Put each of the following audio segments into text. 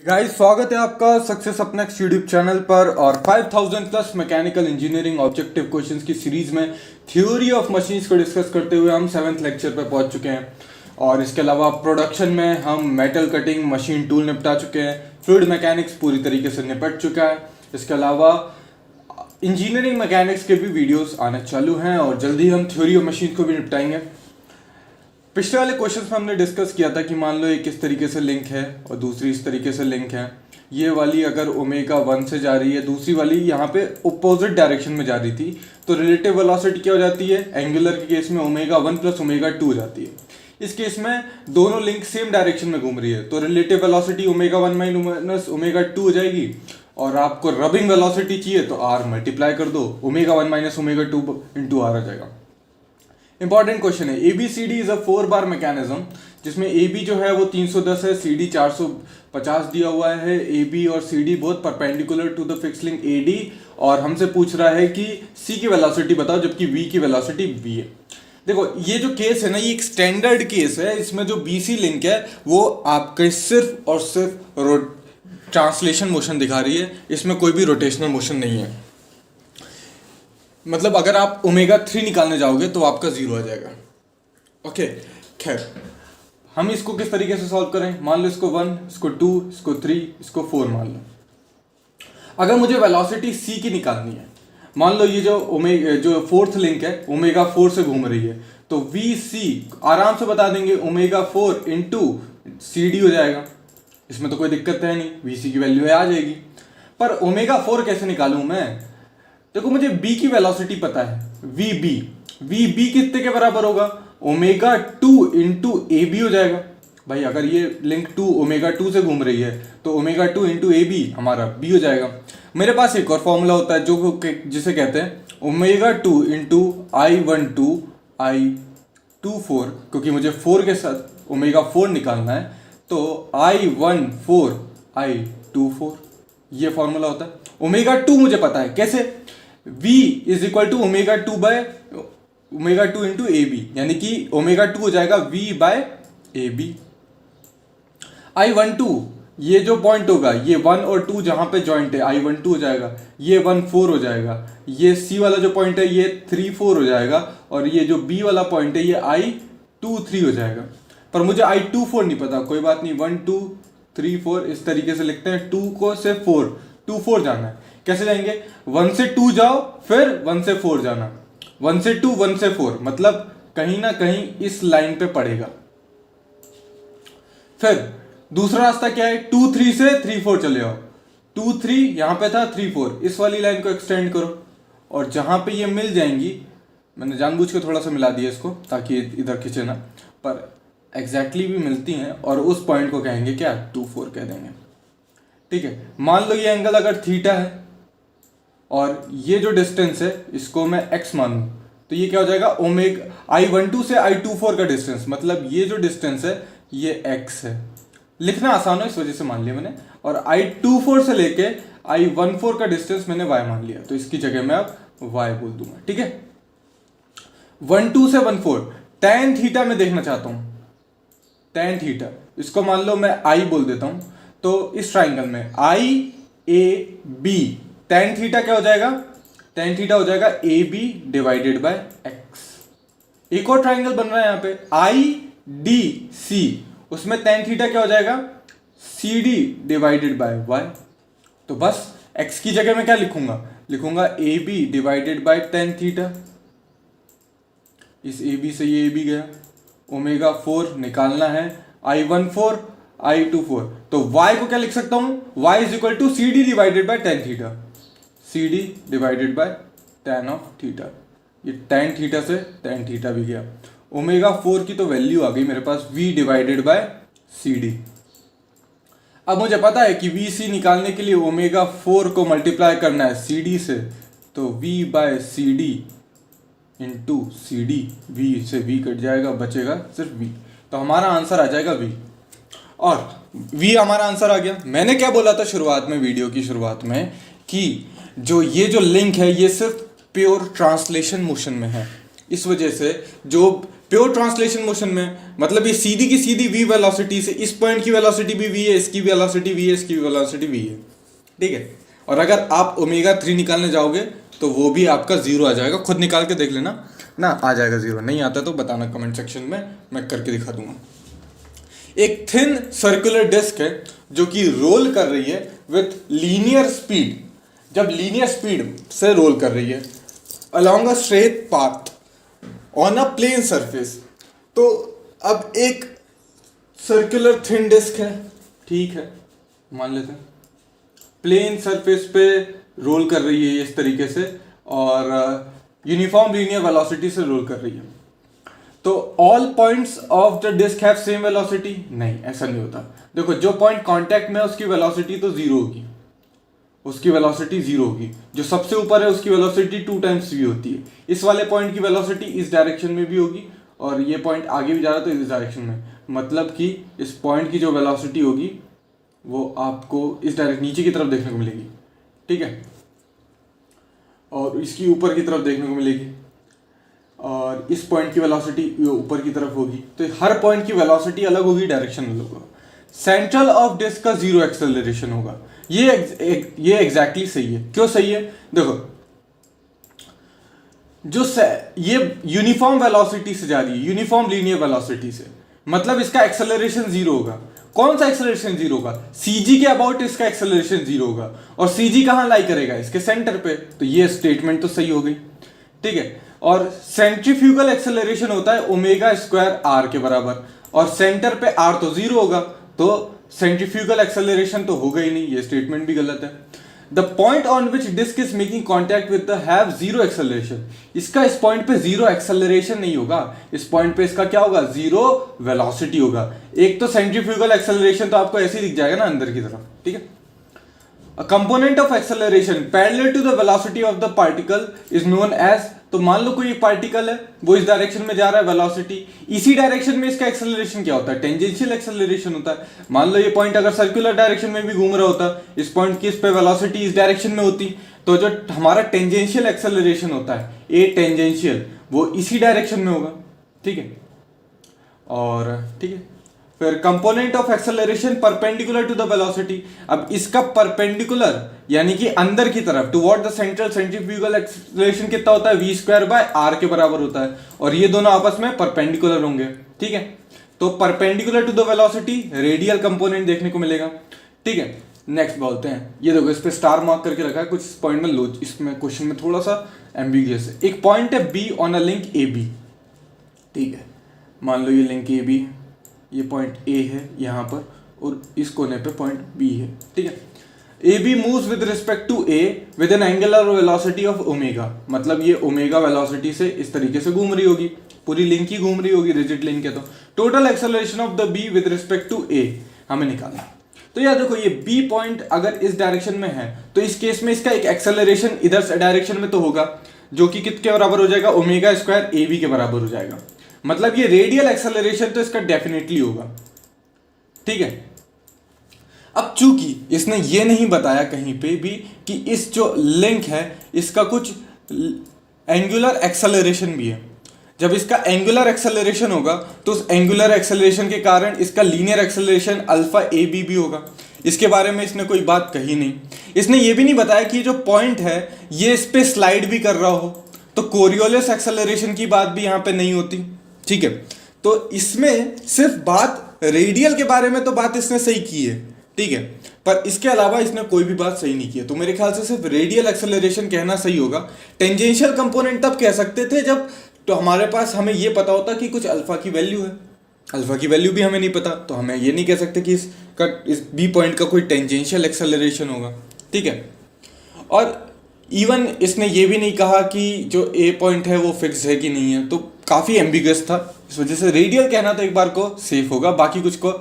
Guys, स्वागत है आपका सक्सेस अपनेक्स यूट्यूब चैनल पर और 5000 plus mechanical engineering objective questions की सीरीज में थ्योरी ऑफ मशीन्स को डिस्कस करते हुए हम 7th लेक्चर पर पहुंच चुके हैं। और इसके अलावा प्रोडक्शन में हम मेटल कटिंग मशीन टूल निपटा चुके हैं, फ्लूइड मैकेनिक्स पूरी तरीके से निपट चुका है। इसके अलावा इंजीनियरिंग मैकेनिक्स के भी वीडियोस आने चालू हैं और जल्दी हम थ्योरी ऑफ मशीन को भी निपटाएंगे। पिछले वाले क्वेश्चन में हमने डिस्कस किया था कि मान लो एक किस तरीके से लिंक है और दूसरी इस तरीके से लिंक है। ये वाली अगर ओमेगा 1 से जा रही है, दूसरी वाली यहाँ पे अपोजिट डायरेक्शन में जा रही थी, तो रिलेटिव वेलोसिटी क्या हो जाती है? एंगुलर के केस में ओमेगा 1 प्लस ओमेगा 2 हो जाती है। इस केस में दोनों लिंक सेम डायरेक्शन में घूम रही है, तो relative velocity omega 1 minus omega 2 हो जाएगी। और आपको रबिंग वेलोसिटी चाहिए तो आर मल्टीप्लाई कर दो, omega 1 minus omega 2 into R आ जाएगा। इंपॉर्टेंट क्वेश्चन है। ABCD is a 4 bar mechanism जिसमें AB जो है वो 310 है, CD 450 दिया हुआ है। AB और CD both perpendicular to the fix link AD और हमसे पूछ रहा है कि C की वेलोसिटी बताओ जबकि V की वेलोसिटी V है। देखो, ये जो केस है ना, ये एक स्टैंडर्ड केस है। इसमें जो BC लिंक है वो आपके सिर्फ और सिर्फ ट्रांसलेशन मोशन दिखा रही है, इसमें कोई भी रोटेशनल मोशन नहीं है। मतलब अगर आप ओमेगा 3 निकालने जाओगे तो आपका 0 आ जाएगा। ओके, खैर हम इसको किस तरीके से सॉल्व करें? मान लो इसको 1, इसको 2, इसको 3, इसको 4 मान लो। अगर मुझे वेलोसिटी C की निकालनी है, मान लो ये जो फोर्थ लिंक है ओमेगा 4 से घूम रही है, तो VC आराम से बता देंगे ओमेगा 4 इंटू CD हो जाएगा। इसमें तो कोई दिक्कत है नहीं, VC की वैल्यू आ जाएगी। पर ओमेगा 4 कैसे निकालूं मैं? देखो, मुझे B की वेलोसिटी पता है, VB कितने के बराबर होगा? ओमेगा 2 इंटू AB हो जाएगा। भाई अगर ये लिंक 2 ओमेगा 2 से घूम रही है तो ओमेगा 2 इंटू AB हमारा B हो जाएगा। मेरे पास एक और फॉर्मूला होता है जिसे कहते हैं ओमेगा 2 इंटू I12 I24, क्योंकि मुझे 4 के साथ ओमेगा 4 निकालना है, तो I14 I24 ये फॉर्मूला होता है। ओमेगा 2 मुझे पता है, कैसे? V is equal to omega 2 by omega 2 into AB, यानी कि ओमेगा 2 हो जाएगा V बाय AB। I12 ये जो पॉइंट होगा, ये 1 और 2 जहां पे जॉइंट है, I12 हो जाएगा, ये 1 4 हो जाएगा, ये C वाला जो पॉइंट है ये 3 4 हो जाएगा, और ये जो B वाला पॉइंट है ये I23 हो जाएगा। पर मुझे I24 नहीं पता, कोई बात नहीं, 1 2 3 4 इस तरीके से लिखते हैं। 2 को से 2 4 जाना है। कैसे जाएंगे? 1 से 2 जाओ, फिर 1 से 4 जाना, 1 से 2 1 से 4, मतलब कहीं ना कहीं इस लाइन पे पड़ेगा। फिर दूसरा रास्ता क्या है? 2 3 से 3 4 चले आओ, 2 3 यहां पे था, 3 4 इस वाली लाइन को एक्सटेंड करो, और जहां पे ये मिल जाएंगी, मैंने जानबूझ के थोड़ा सा मिला दिया इसको ताकि इधर खींचे ना, पर एग्जैक्टली भी मिलती हैं, और उस पॉइंट को कहेंगे क्या? 2 4 कह देंगे। ठीक है, मान लो ये एंगल अगर थीटा है और ये जो डिस्टेंस है इसको मैं x मानूं, तो ये क्या हो जाएगा? ओमेगा I12 से I24 का डिस्टेंस, मतलब ये जो डिस्टेंस है ये x है। लिखना आसान है इस वजह से मान लिया मैंने। और I24 से लेके I14 का डिस्टेंस मैंने y मान लिया, तो इसकी जगह मैं अब y बोल दूंगा। ठीक है, 1 2 से 1 4 tan थीटा में देखना चाहता हूं, tan थीटा, इसको मान लो मैं I बोल देता हूं। तो इस ट्राइंगल में IAB tan थीटा क्या हो जाएगा? tan थीटा हो जाएगा AB डिवाइडेड बाय x। एक और ट्राइंगल बन रहा है यहां पे IDC, उसमें tan थीटा क्या हो जाएगा? CD divided bye y। तो बस x की जगह में क्या लिखूंगा AB divided by tan theta. इस AB से ये AB गया, ओमेगा 4 निकालना है, I14 I24, तो y को क्या लिख सकता हूं? y is equal to CD divided by tan theta, CD divided by tan of theta. ये tan थीटा से tan थीटा भी गया। ओमेगा 4 की तो वैल्यू आ गई मेरे पास, V डिवाइडेड बाय CD। अब मुझे पता है कि VC निकालने के लिए ओमेगा 4 को मल्टीप्लाई करना है CD से, तो V by CD into CD, V से V कट जाएगा, बचेगा सिर्फ V, तो हमारा आंसर आ जाएगा V। और V हमारा आंसर आ गया। मैंने क्या बोला था शुरुआत में, वीडियो की शुरुआत में, कि ये जो लिंक है ये सिर्फ प्योर ट्रांसलेशन मोशन में है। इस वजह से जो प्योर ट्रांसलेशन मोशन में मतलब ये सीधी की सीधी v वेलोसिटी से, इस पॉइंट की वेलोसिटी भी v है, इसकी वेलोसिटी v है, इसकी वेलोसिटी v है, ठीक है। और अगर आप ओमेगा 3 निकालने जाओगे तो वो भी आपका जीरो आ जाएगा, खुद निकाल के देख लेना ना, आ जाएगा जीरो। नहीं आता तो बताना कमेंट सेक्शन में, मैं करके दिखा दूंगा। एक थिन सर्कुलर डिस्क है जो कि रोल कर रही है विथ लीनियर स्पीड, जब लीनियर स्पीड से रोल कर रही है along a straight path on a plane surface. तो अब एक सर्कुलर थिन डिस्क है, ठीक है, मान लेते हैं प्लेन सरफेस पे रोल कर रही है इस तरीके से, और यूनिफॉर्म लीनियर वेलोसिटी से रोल कर रही है। तो all points of the disc have same velocity? नहीं, ऐसा नहीं होता। देखो, जो पॉइंट कांटेक्ट में है उसकी वेलोसिटी तो जीरो होगी, उसकी वेलोसिटी जीरो होगी। जो सबसे ऊपर है उसकी वेलोसिटी 2 टाइम्स v होती है। इस वाले पॉइंट की वेलोसिटी इस डायरेक्शन में भी होगी, और ये पॉइंट आगे भी जा रहा है तो इस डायरेक्शन में, मतलब कि इस पॉइंट की जो वेलोसिटी होगी वो आपको इस डायरेक्शन नीचे की तरफ देखने को मिलेगी, ठीक है, और इसकी ऊपर की तरफ देखने को मिलेगी, और इस पॉइंट की वेलोसिटी ऊपर की तरफ होगी। तो हर पॉइंट की वेलोसिटी अलग होगी, डायरेक्शन अलग होगा। सेंट्रल ऑफ डिस्क का जीरो एक्सेलरेशन होगा। ये एग्जैक्टली सही है। क्यों सही है? देखो, जो ये यूनिफॉर्म वेलोसिटी से जा रही है, यूनिफॉर्म लीनियर वेलोसिटी से, मतलब इसका एक्सेलरेशन जीरो होगा। कौन सा एक्सेलरेशन जीरो होगा? सीजी के अबाउट इसका एक्सेलरेशन जीरो होगा, और सीजी कहां लाई करेगा? इसके सेंटर पे। तो ये स्टेटमेंट तो सही हो गई, ठीक है। और सेंट्रीफ्यूगल एक्सेलरेशन होता है ओमेगा स्क्वायर आर के बराबर, और सेंटर पे आर तो जीरो होगा, तो सेंट्रीफ्यूगल एक्सेलरेशन तो होगा ही नहीं, ये स्टेटमेंट भी गलत है। The point on which disc is making contact with the have zero acceleration, इसका इस पॉइंट पे जीरो एक्सेलरेशन नहीं होगा, इस पॉइंट पे इसका क्या होगा? जीरो वेलोसिटी होगा। एक तो सेंट्रीफ्यूगल एक्सेलरेशन तो आपको ऐसे ही दिख जाएगा ना अंदर की तरफ, ठीक है। A component of acceleration parallel to the velocity of the particle is known as, तो मान लो कोई पार्टिकल है, वो इस डायरेक्शन में जा रहा है, वेलोसिटी इसी डायरेक्शन में, इसका एक्सेलरेशन क्या होता है? टेंजेंशियल एक्सेलरेशन होता है। मान लो ये पॉइंट अगर सर्कुलर डायरेक्शन में भी घूम रहा होता, इस पॉइंट की इस पे वेलोसिटी इस डायरेक्शन में होती, तो जो हमारा टेंजेंशियल एक्सेलरेशन होता है, ए टेंजेंशियल, वो इसी डायरेक्शन में होगा, ठीक है। और ठीक है, फिर component of acceleration perpendicular to the velocity. अब इसका परपेंडिकुलर यानी कि अंदर की तरफ, toward the central centrifugal acceleration कितना होता है? v स्क्वायर बाय आर के बराबर होता है, और ये दोनों आपस में परपेंडिकुलर होंगे, ठीक है। तो perpendicular to the velocity radial component देखने को मिलेगा, ठीक है। नेक्स्ट बोलते हैं, ये देखो इस पे स्टार मार्क करके रखा है, कुछ पॉइंट में इसमें क्वेश्चन में थोड़ा सा एम्बिगियस है। एक पॉइंट है B on a link A B, ठीक है, मान लो ये लिंक ए बी, ये पॉइंट ए है यहाँ पर, और इस कोने पे पॉइंट बी है, ठीक है। A B moves with respect to A with an angular velocity of omega, मतलब ये ओमेगा वेलोसिटी से इस तरीके से घूम रही होगी, पूरी लिंक ही घूम रही होगी, रिजिड लिंक है। तो total acceleration of the B with respect to A हमें निकालना। तो यार देखो, ये बी पॉइंट अगर इस डायरेक्शन में है तो इस केस में इसका एक एक्सेलरेशन इधर से डायरेक्शन में तो होगा, जो कि कितने बराबर हो जाएगा? ओमेगा स्क्वायर ए बी के बराबर हो जाएगा। मतलब ये रेडियल एक्सेलरेशन तो इसका डेफिनेटली होगा, ठीक है। अब चूंकि इसने ये नहीं बताया कहीं पे भी कि इस जो लिंक है इसका कुछ एंगुलर एक्सेलरेशन भी है। जब इसका एंगुलर एक्सेलरेशन होगा तो उस एंगुलर एक्सेलरेशन के कारण इसका linear acceleration alpha A B भी होगा। इसके बारे में इसने कोई बात कही नहीं। इसने ये भी नहीं बताया कि जो पॉइंट है ये इस पे स्लाइड भी कर रहा हो, तो कोरियोलिस एक्सेलरेशन की बात भी यहाँ पे नहीं होती, ठीक है। तो इसमें सिर्फ बात रेडियल के बारे में तो बात इसने सही की है, ठीक है, पर इसके अलावा इसने कोई भी बात सही नहीं की है। तो मेरे ख्याल से सिर्फ रेडियल एक्सेलरेशन कहना सही होगा। टेंजेंशियल कंपोनेंट तब कह सकते थे जब तो हमारे पास हमें ये पता होता कि कुछ अल्फा की वैल्यू है, अल्फा की वैल्यू भी हमें नहीं पता, तो हमें ये नहीं कह सकते कि इस बी पॉइंट का कोई टेंजेंशियल एक्सेलरेशन होगा, ठीक है। और इवन इसने ये भी नहीं कहा कि जो ए पॉइंट है वो फिक्स है कि नहीं है, तो काफ़ी एम्बिगस था। इस वजह से रेडियल कहना तो एक बार को सेफ होगा, बाकी कुछ को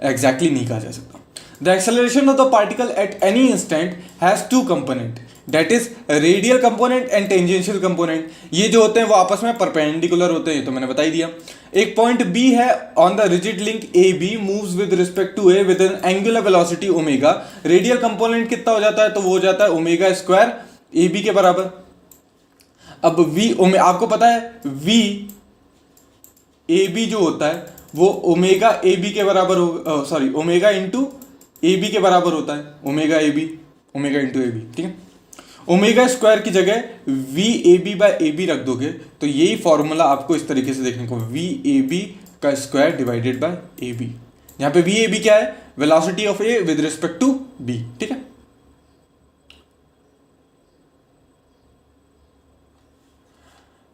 एग्जैक्टली नहीं कहा जा सकता। The acceleration of the particle at any instant has two component, that is radial component and tangential component. ये जो होते हैं वो आपस में परपेंडिकुलर होते हैं, तो मैंने बता ही दिया। एक पॉइंट बी है on the rigid link A B moves with respect to A with an angular velocity omega. Radial component कितना हो जाता है? तो वो हो जाता है ओमेगा स्क्वायर ए बी के बराबर। अब v आपको पता है v ए बी जो होता है वो ओमेगा ए बी के बराबर हो, sorry omega into A B के बराबर होता है, omega A B, omega into A B, ठीक है। ओमेगा स्क्वायर की जगह V A B by A B रख दोगे तो यही फॉर्मूला आपको इस तरीके से देखने को, वी ए बी का square divided by A B. यहाँ पे वी ए बी क्या है, velocity of A with respect to B, ठीक है।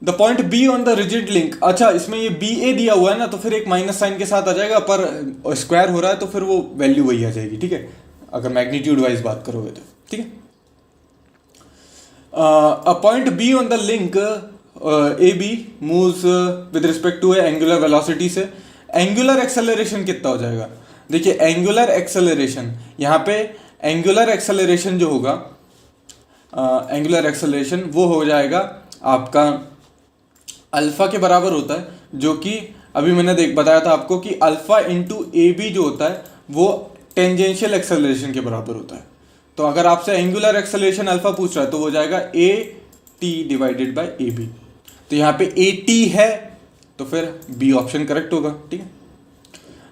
The point B on the rigid link, अच्छा इसमें ये बी ए दिया हुआ है ना, तो फिर एक माइनस साइन के साथ आ जाएगा, पर स्क्वायर हो रहा है तो फिर वो वैल्यू वही आ जाएगी, ठीक है, अगर मैग्नीट्यूड वाइज बात करोगे तो, ठीक है। A point B on the link A B moves with respect to angular velocity से, एंगुलर एक्सेलरेशन कितना हो जाएगा, देखिए एंगुलर एक्सेलरेशन, यहाँ पे एंगुलर एक्सेलरेशन जो होगा, एंगुलर एक्सेलरेशन वो हो जाएगा आपका अल्फा के बराबर होता है, जो कि अभी मैंने बताया था आपको कि अल्फा इंटू ए बी जो होता है वो टेंजेंशियल एक्सेलरेशन के बराबर होता है। तो अगर आपसे एंगुलर एक्सेलरेशन अल्फा पूछ रहा है तो वो जाएगा A T divided by A B, तो यहाँ पे ए टी है तो फिर बी ऑप्शन करेक्ट होगा, ठीक है।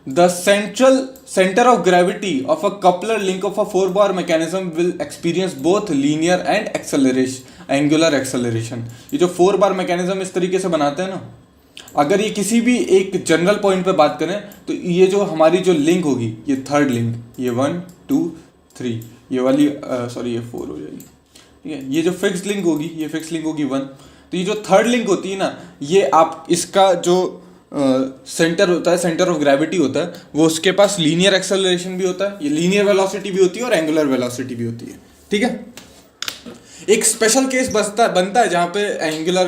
The centre of gravity of a coupler link of a 4 bar mechanism will experience both linear and acceleration, angular acceleration. ये जो 4 बार मैकेनिज्म इस तरीके से बनाते हैं ना, अगर ये किसी भी एक जनरल पॉइंट पे बात करें तो ये जो हमारी जो लिंक होगी, ये थर्ड लिंक, ये 1 2 3, ये वाली सॉरी ये 4 हो जाएगी, ठीक है। ये जो फिक्स लिंक होगी, ये फिक्स लिंक होगी 1, तो ये जो थर्ड लिंक होती है ना, ये आप इसका जो सेंटर होता है, सेंटर ऑफ ग्रेविटी होता है, वो उसके पास लीनियर एक्सेलरेशन भी होता है, ये लीनियर वेलोसिटी भी होती है और एंगुलर वेलोसिटी भी होती है, ठीक है। एक स्पेशल केस बनता है जहाँ पे angular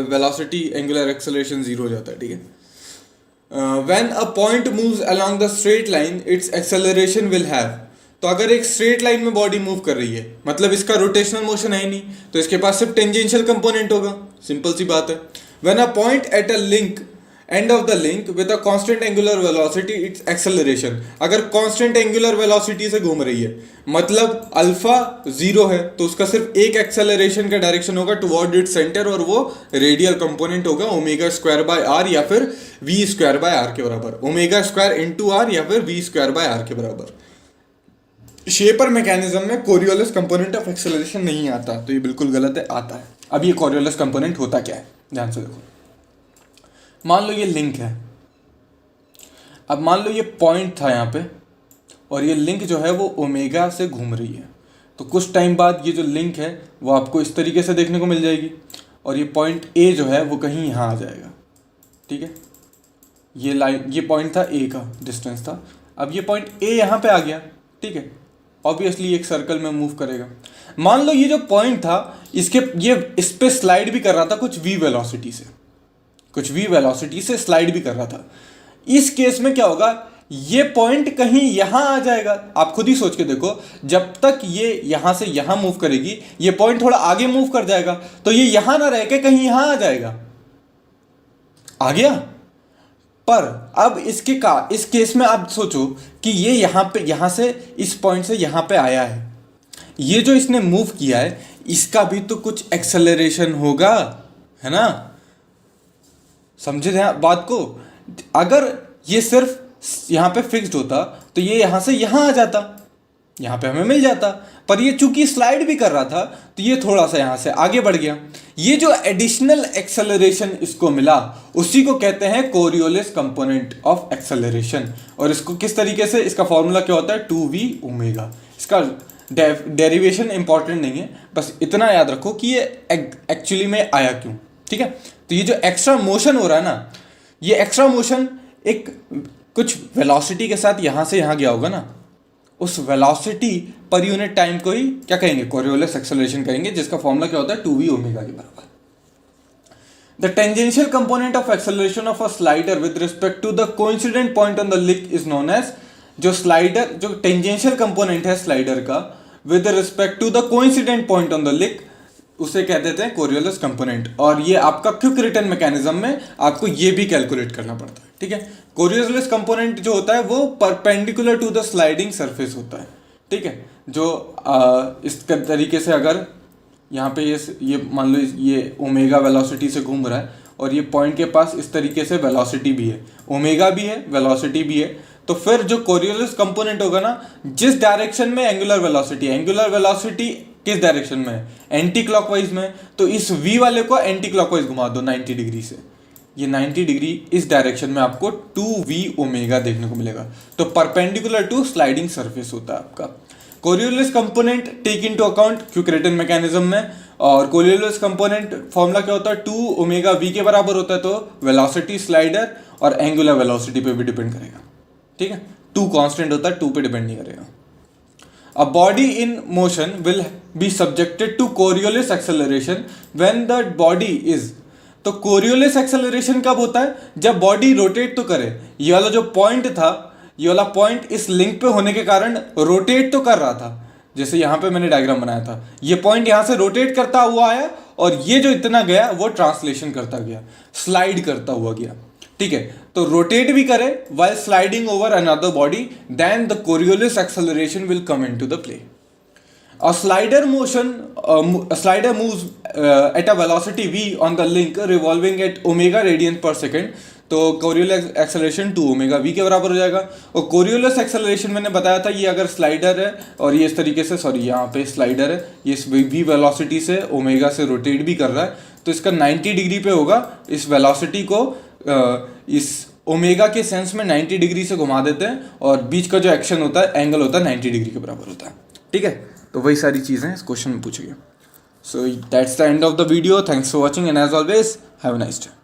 velocity, angular acceleration zero हो जाता है, ठीक है। When a point moves along the straight line it's acceleration will have, तो अगर एक स्ट्रेट लाइन में बॉडी मूव कर रही है, मतलब इसका रोटेशनल मोशन है नहीं, तो इसके पास सिर्फ टेंजेंशियल कंपोनेंट होगा, सिंपल सी बात है। When a point at a link, and of the link with a constant angular velocity it's acceleration, अगर कांस्टेंट एंगुलर वेलोसिटी से घूम रही है, मतलब अल्फा 0 है, तो उसका सिर्फ एक एक्सेलरेशन का डायरेक्शन होगा टुवर्ड इट्स सेंटर, और वो रेडियल कंपोनेंट होगा ओमेगा स्क्वायर बाय आर या फिर वी स्क्वायर बाय आर के बराबर, ओमेगा स्क्वायर इंटू आर या फिर वी स्क्वायर बाय आर के बराबर। शेपर मैकेनिज्म में कोरियोलिस कंपोनेंट ऑफ एक्सेलरेशन नहीं आता, तो ये बिल्कुल गलत है, आता है। अब ये कोरियोलिस कंपोनेंट होता क्या है, ध्यान से देखो। मान लो ये लिंक है, अब मान लो ये पॉइंट था यहाँ पे, और ये लिंक जो है वो ओमेगा से घूम रही है, तो कुछ टाइम बाद ये जो लिंक है वो आपको इस तरीके से देखने को मिल जाएगी, और ये पॉइंट ए जो है वो कहीं यहाँ आ जाएगा, ठीक है। ये लाइन, ये पॉइंट था ए का डिस्टेंस था, अब ये पॉइंट ए यहाँ पे आ गया, ठीक है। ऑब्वियसली एक सर्कल में मूव करेगा। मान लो ये जो पॉइंट था, इसके ये इस पे स्लाइड भी कर रहा था कुछ वी वेलोसिटी से, कुछ वी वेलोसिटी से स्लाइड भी कर रहा था। इस केस में क्या होगा, ये पॉइंट कहीं यहां आ जाएगा। आप खुद ही सोच के देखो, जब तक ये यहां से यहां मूव करेगी, ये पॉइंट थोड़ा आगे मूव कर जाएगा, तो ये यहां ना रह के कहीं यहां आ जाएगा, आ गया। पर अब इस केस में आप सोचो कि ये यहां से इस पॉइंट से यहां पे आया है, ये जो इसने मूव किया है इसका भी तो कुछ एक्सेलरेशन होगा, है ना, समझे बात को। अगर ये सिर्फ यहाँ पे फिक्स्ड होता तो ये यहाँ से यहाँ आ जाता, यहाँ पे हमें मिल जाता, पर ये चूंकि स्लाइड भी कर रहा था तो ये थोड़ा सा यहाँ से आगे बढ़ गया। ये जो एडिशनल एक्सेलरेशन इसको मिला उसी को कहते हैं कोरियोलिस कंपोनेंट ऑफ एक्सेलरेशन। और इसको किस तरीके से, इसका फॉर्मूला क्या होता है, 2v ओमेगा। इसका डेरिवेशन इंपॉर्टेंट नहीं है, बस इतना याद रखो कि ये एक्चुअली में आया क्यों, ठीक है। तो ये जो एक्स्ट्रा मोशन हो रहा है ना, ये एक्स्ट्रा मोशन एक कुछ वेलोसिटी के साथ यहाँ से यहाँ गया होगा ना, उस वेलोसिटी पर यूनिट टाइम को ही क्या कहेंगे, कोरियोलिस एक्सेलरेशन कहेंगे, जिसका फॉर्मूला क्या होता है 2v ओमेगा के बराबर। The tangential component of acceleration of a slider with respect to the coincident point on the link is known as, जो स्लाइडर जो टेंजेंशियल कंपोनेंट है स्लाइडर का with respect to the coincident point on the link, उसे कह देते हैं Coriolis component. और ये आपका क्विक रिटर्न मैकेनिज्म में आपको ये भी कैलकुलेट करना पड़ता है, ठीक है। कोरियोलिस कंपोनेंट जो होता है वो perpendicular to the sliding surface होता है, ठीक है। जो इस तरीके से अगर यहाँ पे ये मान लो ये ओमेगा वेलोसिटी से घूम रहा है और ये पॉइंट के पास इस तरीके से वेलोसिटी भी है, ओमेगा भी है, वेलोसिटी भी है। तो फिर जो कोरियोलिस कंपोनेंट होगा ना, जिस डायरेक्शन में एंगुलर वेलोसिटी किस डायरेक्शन में है, एंटी क्लॉकवाइज में, तो इस v वाले को एंटी क्लॉकवाइज घुमा दो 90 डिग्री से, ये 90 डिग्री इस डायरेक्शन में आपको 2v ओमेगा देखने को मिलेगा। तो परपेंडिकुलर टू स्लाइडिंग सरफेस होता है आपका Coriolis component. Take into account quick return mechanism में, और कोरियोलिस कंपोनेंट फॉर्मूला क्या होता है, 2 ओमेगा v के बराबर होता है। तो वेलोसिटी स्लाइडर और एंगुलर वेलोसिटी पे भी डिपेंड करेगा, ठीक है। 2 कांस्टेंट होता है, 2 पे डिपेंड नहीं करेगा। A body in motion will be subjected to Coriolis acceleration when the body is, तो कोरियोलिस एक्सेलरेशन कब होता है, जब बॉडी रोटेट तो करे। ये वाला जो पॉइंट था, ये वाला पॉइंट इस लिंक पे होने के कारण रोटेट तो कर रहा था, जैसे यहाँ पे मैंने डायग्राम बनाया था, ये पॉइंट यहाँ से रोटेट करता हुआ आया और ये जो इतना गया वो ट्रांसलेशन करता गया, स्लाइड करता हुआ गया, ठीक है। तो रोटेट भी करे while sliding over another body, then the Coriolis acceleration will come into the play. A slider moves at a velocity v on the link revolving at omega radians per second. तो Coriolis acceleration 2 omega v के बराबर हो जाएगा। और Coriolis acceleration मैंने बताया था, ये अगर स्लाइडर है और ये इस तरीके से, सॉरी यहाँ पे स्लाइडर है, ये इस v वेलोसिटी से ओमेगा से रोटेट भी कर रहा है, तो इसका 90 डिग्री पे होगा। इस वेलोसिटी को इस ओमेगा के सेंस में 90 डिग्री से घुमा देते हैं और बीच का जो एक्शन होता है, एंगल होता है, 90 डिग्री के बराबर होता है, ठीक है। तो वही सारी चीज़ें इस क्वेश्चन में पूछी गई। So that's the end of the video. Thanks for watching and as always have a nice day.